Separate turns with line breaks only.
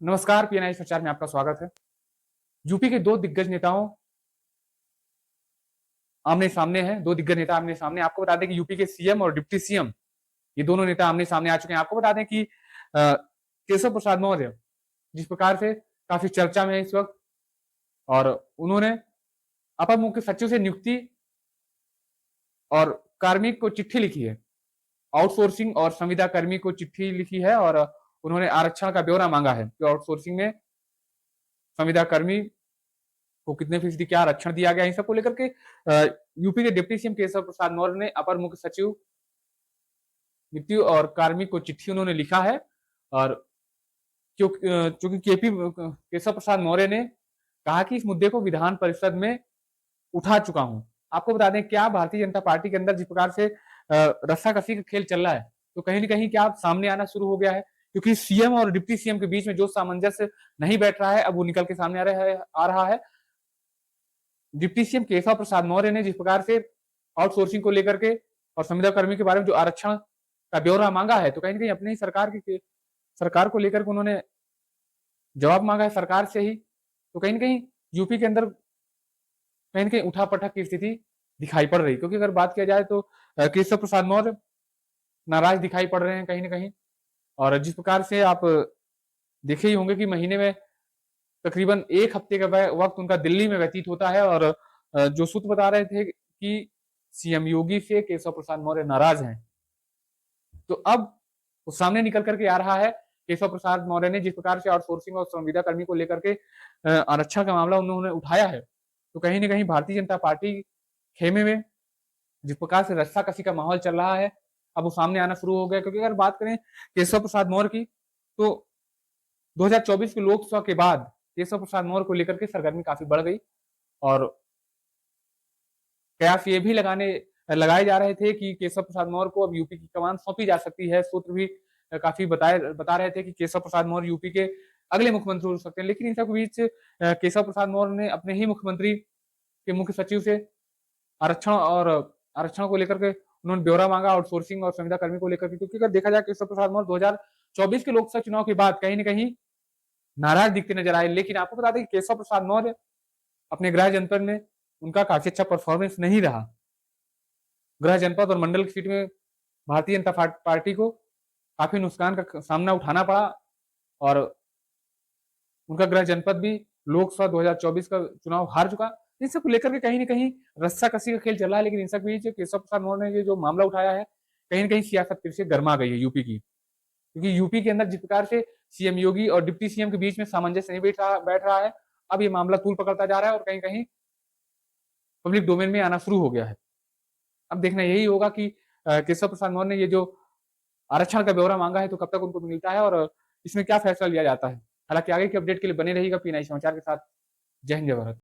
नमस्कार, पीएनआई समाचार में आपका स्वागत है। यूपी के दो दिग्गज नेताओं आमने-सामने हैं, दो दिग्गज नेता आमने-सामने। आपको बता दें कि यूपी के सीएम और डिप्टी सीएम ये दोनों नेता आमने-सामने आ चुके हैं। आपको बता दें कि केशव प्रसाद मौर्य जिस प्रकार से काफ़ी चर्चा में है इस वक़्त और उन्होंने अपर मुख्य सचिव से नियुक्ति और कार्मिक को चिट्ठी लिखी है। आउटसोर्सिंग और संविदा कर्मी को चिट्ठी लिखी है और उन्होंने आरक्षण का ब्यौरा माँगा है कि आउटसोर्सिंग में संविदा कर्मी को कितने फीसदी क्या आरक्षण दिया गया, इन सबको लेकर के यूपी के डिप्टी सीएम केशव प्रसाद मौर्य ने अपर मुख्य सचिव नियुक्ति और कार्मिक को चिट्ठी उन्होंने लिखा है और चूंकि केशव प्रसाद मौर्य ने कहा कि इस मुद्दे को विधान परिषद में उठा चुका हूं। आपको बता दें क्या भारतीय जनता पार्टी के अंदर जिस प्रकार से रस्साकसी का खेल चल रहा है, तो कहीं ना कहीं क्या सामने आना शुरू हो गया है, क्योंकि सीएम और डिप्टी सीएम के बीच में जो सामंजस्य नहीं बैठ रहा है, अब वो निकल के सामने आ रहा है। डिप्टी सीएम केशव प्रसाद मौर्य ने जिस प्रकार से आउटसोर्सिंग को लेकर के और संविदा कर्मी के बारे में जो आरक्षण का ब्यौरा मांगा है, तो कहीं ना कहीं अपनी सरकार को लेकर के उन्होंने जवाब मांगा है सरकार से ही। तो कहीं ना कहीं यूपी के अंदर कहीं ना कहीं उठापटक की स्थिति दिखाई पड़ रही, क्योंकि अगर बात किया जाए तो केशव प्रसाद मौर्य नाराज दिखाई पड़ रहे हैं कहीं ना कहीं। और जिस प्रकार से आप देखे ही होंगे कि महीने में तकरीबन एक हफ्ते का वक्त उनका दिल्ली में व्यतीत होता है और जो सूत्र बता रहे थे कि सीएम योगी से केशव प्रसाद मौर्य नाराज हैं, तो अब वो सामने निकल करके आ रहा है। केशव प्रसाद मौर्य ने जिस प्रकार से आउटसोर्सिंग और संविदा कर्मी को लेकर के आरक्षण का मामला उन्होंने उठाया है, तो कहीं ना कहीं भारतीय जनता पार्टी खेमे में जिस प्रकार से रस्साकसी का माहौल चल रहा है, अब वो सामने आना शुरू हो गया। क्योंकि अगर बात करें केशव प्रसाद मौर्य की, तो 2024 के लोकसभा के बाद केशव प्रसाद मौर्य को लेकर के सरगर्मी काफी बढ़ गई और कयास ये भी लगाए जा रहे थे कि केशव प्रसाद मौर्य को अब यूपी की कमान सौंपी जा सकती है। सूत्र भी काफी बता रहे थे कि केशव प्रसाद मौर्य यूपी के अगले मुख्यमंत्री हो सकते हैं। लेकिन इन सब बीच केशव प्रसाद मौर्य ने अपने ही मुख्यमंत्री के मुख्य सचिव से आरक्षण को लेकर के उन्होंने ब्यौरा मांगा, आउटसोर्सिंग और संविदा कर्मी को लेकर के। क्योंकि अगर देखा जाए केशव प्रसाद मौर्य 2024 के लोकसभा चुनाव के बाद कहीं ना कहीं नाराज दिखते नजर आए। लेकिन आपको बता दें कि केशव प्रसाद मौर्य अपने गृह जनपद में उनका काफी अच्छा परफॉर्मेंस नहीं रहा। गृह जनपद और मंडल की सीट में भारतीय जनता पार्टी को काफी नुकसान का सामना उठाना पड़ा और उनका गृह जनपद भी लोकसभा 2024 का चुनाव हार चुका। इन सब को लेकर के कहीं ना कहीं रस्साकसी का खेल चल रहा है। लेकिन इन सब बीच केशव प्रसाद मौर्य ने जो मामला उठाया है, कहीं ना कहीं सियासत फिर से गर्मा गई है यूपी की। क्योंकि यूपी के अंदर जिस प्रकार से सीएम योगी और डिप्टी सीएम के बीच में सामंजस्य नहीं बैठ रहा है, अब ये मामला तूल पकड़ता जा रहा है और कहीं कहीं पब्लिक डोमेन में आना शुरू हो गया है। अब देखना यही होगा कि केशव प्रसाद मौर्य ने ये जो आरक्षण का ब्यौरा मांगा है, तो कब तक उनको मिलता है और इसमें क्या फैसला लिया जाता है। हालांकि आगे की अपडेट के लिए बने रहिएगा पीएनआई समाचार के साथ। जय हिंद, जय भारत।